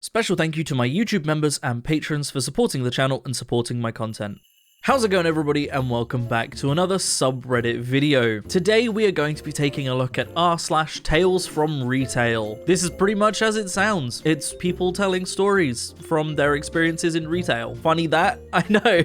Special thank you to my YouTube members and patrons for supporting the channel and supporting my content. How's it going, everybody, and welcome back to another subreddit video. Today we are going to be taking a look at r/TalesFromRetail. This is pretty much as it sounds. It's people telling stories from their experiences in retail. Funny that? I know.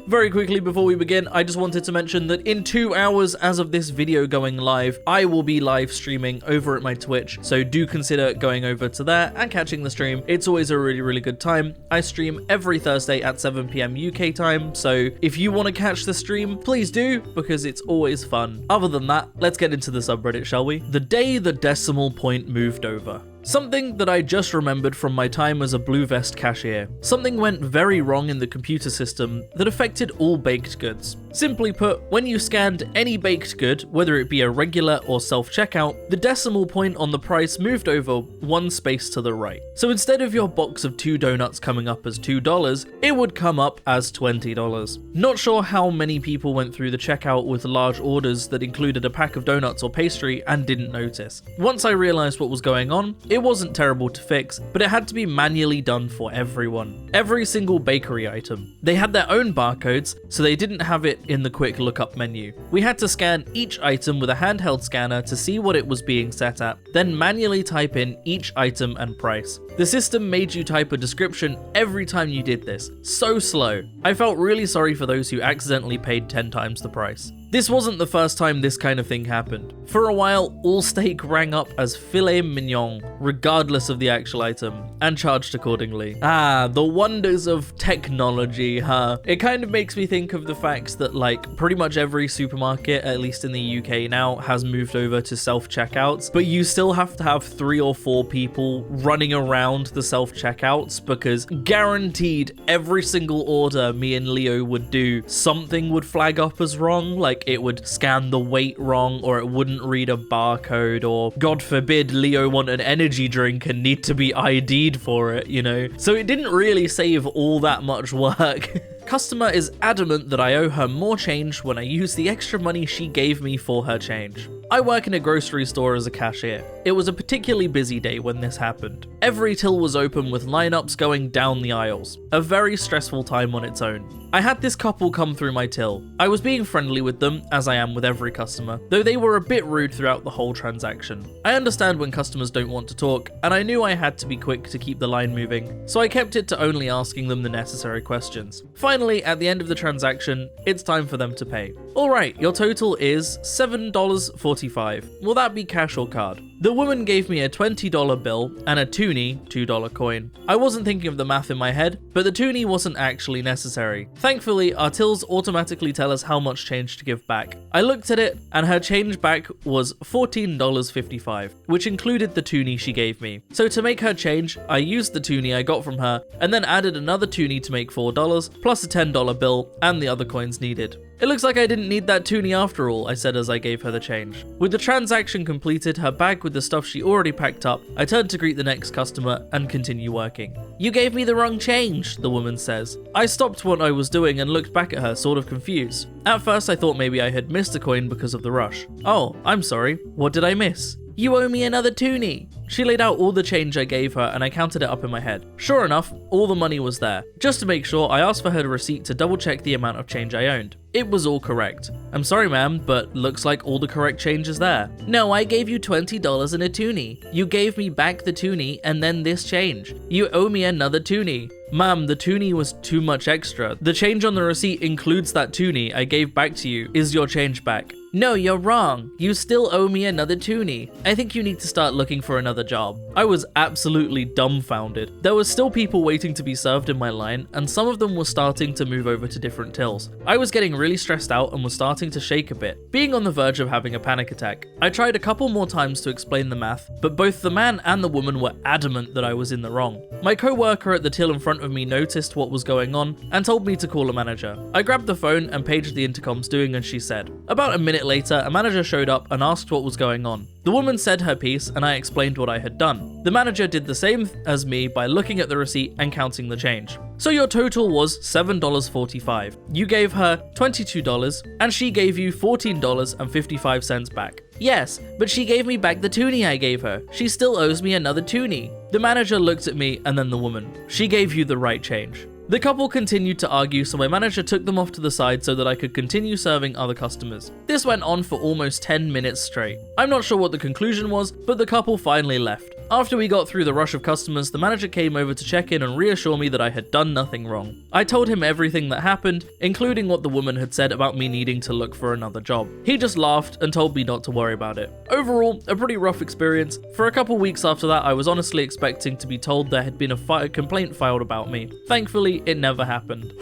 Very quickly before we begin, I just wanted to mention that in 2 hours as of this video going live, I will be live streaming over at my Twitch, so do consider going over to there and catching the stream. It's always a really good time. I stream every Thursday at 7 PM UK time, so if you want to catch the stream, please do, because it's always fun. Other than that, let's get into the subreddit, shall we? The day the decimal point moved over. Something that I just remembered from my time as a Blue Vest cashier. Something went very wrong in the computer system that affected all baked goods. Simply put, when you scanned any baked good, whether it be a regular or self-checkout, the decimal point on the price moved over one space to the right. So instead of your box of 2 donuts coming up as $2, it would come up as $20. Not sure how many people went through the checkout with large orders that included a pack of donuts or pastry and didn't notice. Once I realized what was going on, it wasn't terrible to fix, but it had to be manually done for everyone. Every single bakery item. They had their own barcodes, so they didn't have it in the quick lookup menu. We had to scan each item with a handheld scanner to see what it was being set at, then manually type in each item and price. The system made you type a description every time you did this. So slow. I felt really sorry for those who accidentally paid 10 times the price. This wasn't the first time this kind of thing happened. For a while, all steak rang up as filet mignon, regardless of the actual item, and charged accordingly. The wonders of technology, huh? It kind of makes me think of the fact that pretty much every supermarket, at least in the UK now, has moved over to self-checkouts, but you still have to have 3 or 4 people running around the self-checkouts because guaranteed every single order me and Leo would do, something would flag up as wrong, it would scan the weight wrong, or it wouldn't read a barcode, or God forbid Leo want an energy drink and need to be ID'd for it, you know? So it didn't really save all that much work. Customer is adamant that I owe her more change when I use the extra money she gave me for her change. I work in a grocery store as a cashier. It was a particularly busy day when this happened. Every till was open with lineups going down the aisles. A very stressful time on its own. I had this couple come through my till. I was being friendly with them, as I am with every customer, though they were a bit rude throughout the whole transaction. I understand when customers don't want to talk, and I knew I had to be quick to keep the line moving, so I kept it to only asking them the necessary questions. Finally, at the end of the transaction, it's time for them to pay. Alright, your total is $7.45. Will that be cash or card? The woman gave me a $20 bill and a toonie $2 coin. I wasn't thinking of the math in my head, but the toonie wasn't actually necessary. Thankfully, our tills automatically tell us how much change to give back. I looked at it, and her change back was $14.55, which included the toonie she gave me. So to make her change, I used the toonie I got from her, and then added another toonie to make $4, plus a $10 bill, and the other coins needed. It looks like I didn't need that toonie after all, I said as I gave her the change. With the transaction completed, her bag with the stuff she already packed up, I turned to greet the next customer and continue working. "You gave me the wrong change," the woman says. I stopped what I was doing and looked back at her, sort of confused. At first I thought maybe I had missed a coin because of the rush. "Oh, I'm sorry. What did I miss?" "You owe me another toonie." She laid out all the change I gave her and I counted it up in my head. Sure enough, all the money was there. Just to make sure, I asked for her receipt to double check the amount of change I owned. It was all correct. "I'm sorry ma'am, but looks like all the correct change is there." "No, I gave you $20 and a toonie. You gave me back the toonie and then this change. You owe me another toonie." "Ma'am, the toonie was too much extra. The change on the receipt includes that toonie I gave back to you. Is your change back?" "No, you're wrong. You still owe me another toonie. I think you need to start looking for another job." I was absolutely dumbfounded. There were still people waiting to be served in my line, and some of them were starting to move over to different tills. I was getting really stressed out and was starting to shake a bit, being on the verge of having a panic attack. I tried a couple more times to explain the math, but both the man and the woman were adamant that I was in the wrong. My co-worker at the till in front of me noticed what was going on and told me to call a manager. I grabbed the phone and paged the intercoms doing as she said. About a minute minute later, a manager showed up and asked what was going on. The woman said her piece and I explained what I had done. The manager did the same as me by looking at the receipt and counting the change. So your total was $7.45. You gave her $22 and she gave you $14.55 back. Yes, but she gave me back the toonie I gave her. She still owes me another toonie. The manager looked at me and then the woman. She gave you the right change. The couple continued to argue, so my manager took them off to the side so that I could continue serving other customers. This went on for almost 10 minutes straight. I'm not sure what the conclusion was, but the couple finally left. After we got through the rush of customers, the manager came over to check in and reassure me that I had done nothing wrong. I told him everything that happened, including what the woman had said about me needing to look for another job. He just laughed and told me not to worry about it. Overall, a pretty rough experience. For a couple weeks after that, I was honestly expecting to be told there had been a complaint filed about me. Thankfully, it never happened.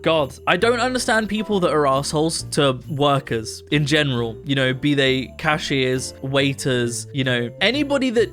God, I don't understand people that are assholes to workers in general, you know, be they cashiers, waiters, you know, anybody that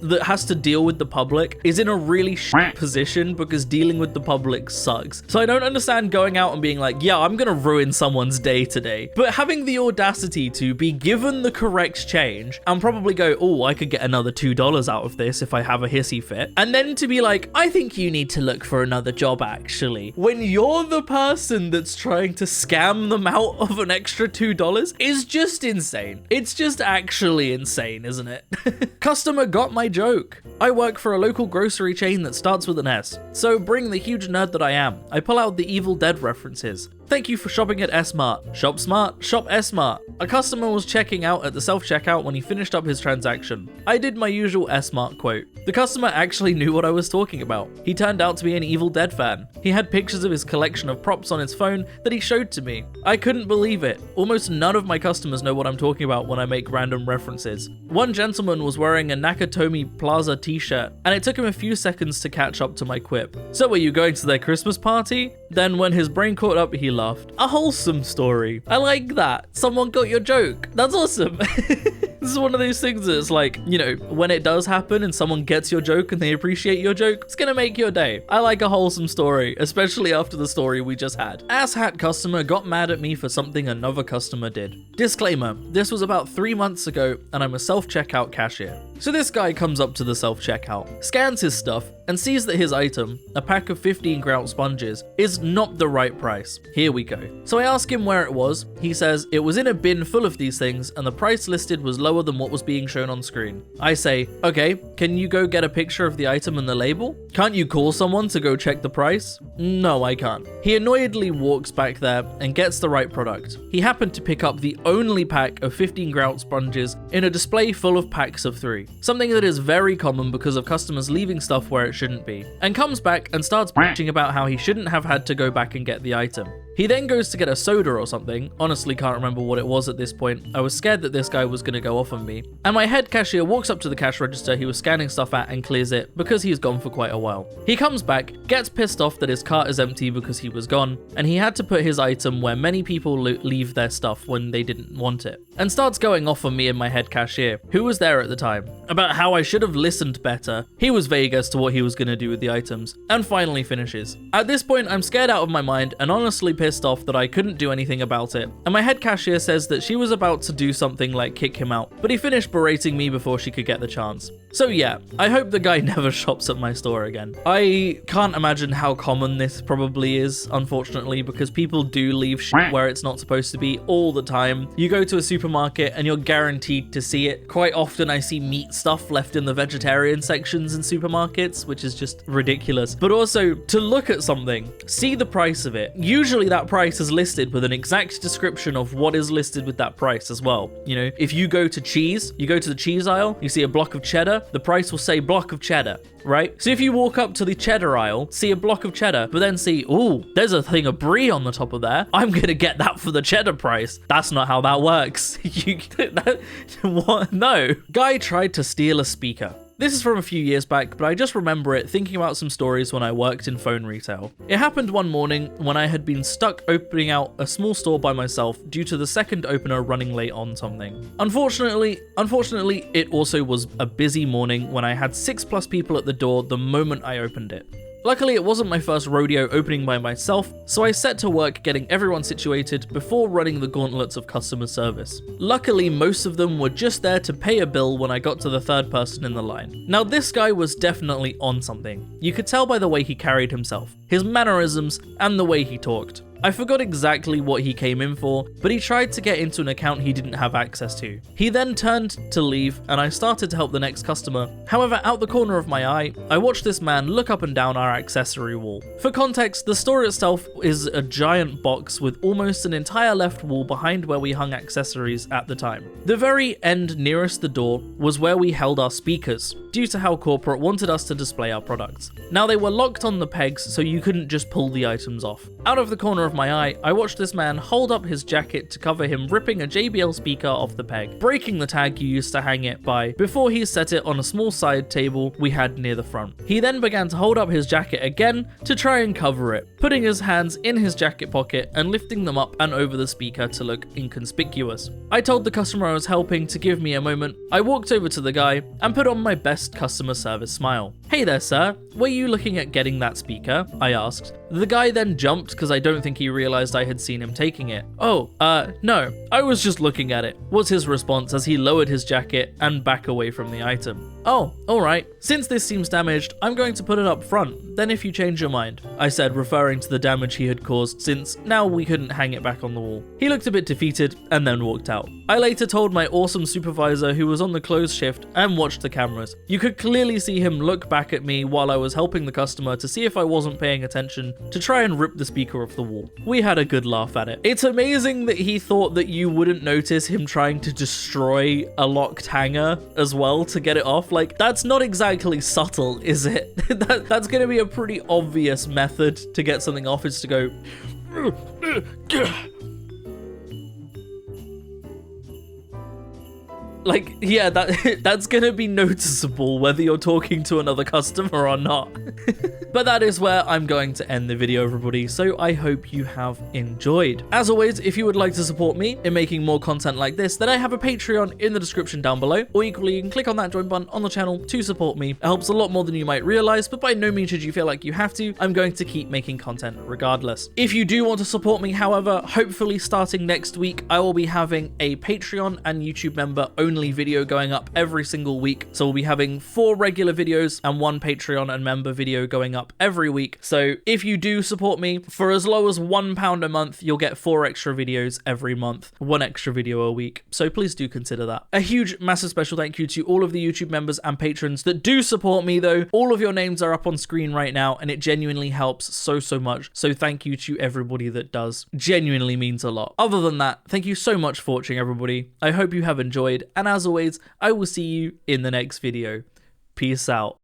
that has to deal with the public is in a really shit position because dealing with the public sucks. So I don't understand going out and being like, yeah, I'm gonna ruin someone's day today, but having the audacity to be given the correct change and probably go, oh, I could get another $2 out of this if I have a hissy fit, and then to be like, I think you need to look for another job actually, when you're the person that's trying to scam them out of an extra $2 is just insane. It's just actually insane, isn't it? Customer got my joke. I work for a local grocery chain that starts with an S. So bring the huge nerd that I am, I pull out the Evil Dead references. Thank you for shopping at S-Mart. Shop smart, shop S-Mart. A customer was checking out at the self-checkout when he finished up his transaction. I did my usual S-Mart quote. The customer actually knew what I was talking about. He turned out to be an Evil Dead fan. He had pictures of his collection of props on his phone that he showed to me. I couldn't believe it. Almost none of my customers know what I'm talking about when I make random references. One gentleman was wearing a Nakatomi Plaza t-shirt, and it took him a few seconds to catch up to my quip. So were you going to their Christmas party? Then when his brain caught up, he laughed. A wholesome story. I like that. Someone got your joke. That's awesome. This is one of those things that's like, you know, when it does happen and someone gets your joke and they appreciate your joke, it's gonna make your day. I like a wholesome story, especially after the story we just had. Asshat customer got mad at me for something another customer did. Disclaimer, this was about 3 months ago and I'm a self-checkout cashier. So this guy comes up to the self-checkout, scans his stuff, and sees that his item, a pack of 15 grout sponges, is not the right price. Here we go. So I ask him where it was. He says it was in a bin full of these things and the price listed was lower than what was being shown on screen. I say, okay, can you go get a picture of the item and the label? Can't you call someone to go check the price? No, I can't. He annoyedly walks back there and gets the right product. He happened to pick up the only pack of 15 grout sponges in a display full of packs of 3. Something that is very common because of customers leaving stuff where it shouldn't be, and comes back and starts bitching about how he shouldn't have had to go back and get the item. He then goes to get a soda or something, honestly can't remember what it was at this point. I was scared that this guy was going to go off on me. And my head cashier walks up to the cash register he was scanning stuff at and clears it because he's gone for quite a while. He comes back, gets pissed off that his cart is empty because he was gone, and he had to put his item where many people leave their stuff when they didn't want it, and starts going off on me and my head cashier, who was there at the time, about how I should have listened better. He was vague as to what he was going to do with the items, and finally finishes. At this point, I'm scared out of my mind and honestly pissed off that I couldn't do anything about it, and my head cashier says that she was about to do something like kick him out, but he finished berating me before she could get the chance. So yeah, I hope the guy never shops at my store again. I can't imagine how common this probably is, unfortunately, because people do leave shit where it's not supposed to be all the time. You go to a supermarket and you're guaranteed to see it. Quite often I see meat stuff left in the vegetarian sections in supermarkets, which is just ridiculous. But also, to look at something, see the price of it. Usually that price is listed with an exact description of what is listed with that price as well. You know, if you go to cheese, you go to the cheese aisle, you see a block of cheddar, the price will say block of cheddar, right? So if you walk up to the cheddar aisle, see a block of cheddar, but then see, ooh, there's a thing of brie on the top of there, I'm gonna get that for the cheddar price. That's not how that works. What? No. Guy tried to steal a speaker. This is from a few years back, but I just remember it thinking about some stories when I worked in phone retail. It happened one morning when I had been stuck opening out a small store by myself due to the second opener running late on something. Unfortunately, it also was a busy morning when I had 6+ people at the door the moment I opened it. Luckily, it wasn't my first rodeo opening by myself, so I set to work getting everyone situated before running the gauntlets of customer service. Luckily, most of them were just there to pay a bill when I got to the third person in the line. Now, this guy was definitely on something. You could tell by the way he carried himself, his mannerisms, and the way he talked. I forgot exactly what he came in for, but he tried to get into an account he didn't have access to. He then turned to leave, and I started to help the next customer. However, out the corner of my eye, I watched this man look up and down our accessory wall. For context, the store itself is a giant box with almost an entire left wall behind where we hung accessories at the time. The very end nearest the door was where we held our speakers, due to how corporate wanted us to display our products. Now, they were locked on the pegs, so you couldn't just pull the items off. Out of the corner of my eye, I watched this man hold up his jacket to cover him ripping a JBL speaker off the peg, breaking the tag you used to hang it by before he set it on a small side table we had near the front. He then began to hold up his jacket again to try and cover it, putting his hands in his jacket pocket and lifting them up and over the speaker to look inconspicuous. I told the customer I was helping to give me a moment. I walked over to the guy and put on my best customer service smile. "Hey there, sir. Were you looking at getting that speaker?" I asked. The guy then jumped because I don't think he realized I had seen him taking it. "Oh, no, I was just looking at it," was his response as he lowered his jacket and back away from the item. "Oh, alright. Since this seems damaged, I'm going to put it up front, then if you change your mind," I said, referring to the damage he had caused since now we couldn't hang it back on the wall. He looked a bit defeated and then walked out. I later told my awesome supervisor who was on the close shift and watched the cameras. You could clearly see him look back at me while I was helping the customer to see if I wasn't paying attention to try and rip the speaker off the wall. We had a good laugh at it. It's amazing that he thought that you wouldn't notice him trying to destroy a locked hanger as well to get it off. Like, that's not exactly subtle, is it? That's gonna be a pretty obvious method to get something off, is to go like, yeah, that's gonna be noticeable whether you're talking to another customer or not. But that is where I'm going to end the video, everybody, so I hope you have enjoyed. As always, if you would like to support me in making more content like this, then I have a Patreon in the description down below, or equally you can click on that join button on the channel to support me. It helps a lot more than you might realize, but by no means should you feel like you have to. I'm going to keep making content regardless. If you do want to support me, however, hopefully starting next week, I will be having a Patreon and YouTube member only video going up every single week. So we'll be having 4 regular videos and 1 Patreon and member video going up every week. So if you do support me for as low as £1 a month, you'll get 4 extra videos every month, 1 extra video a week. So please do consider that. A huge, massive special thank you to all of the YouTube members and patrons that do support me though. All of your names are up on screen right now and it genuinely helps so much. So thank you to everybody that does. Genuinely means a lot. Other than that, thank you so much for watching, everybody. I hope you have enjoyed, and as always, I will see you in the next video. Peace out.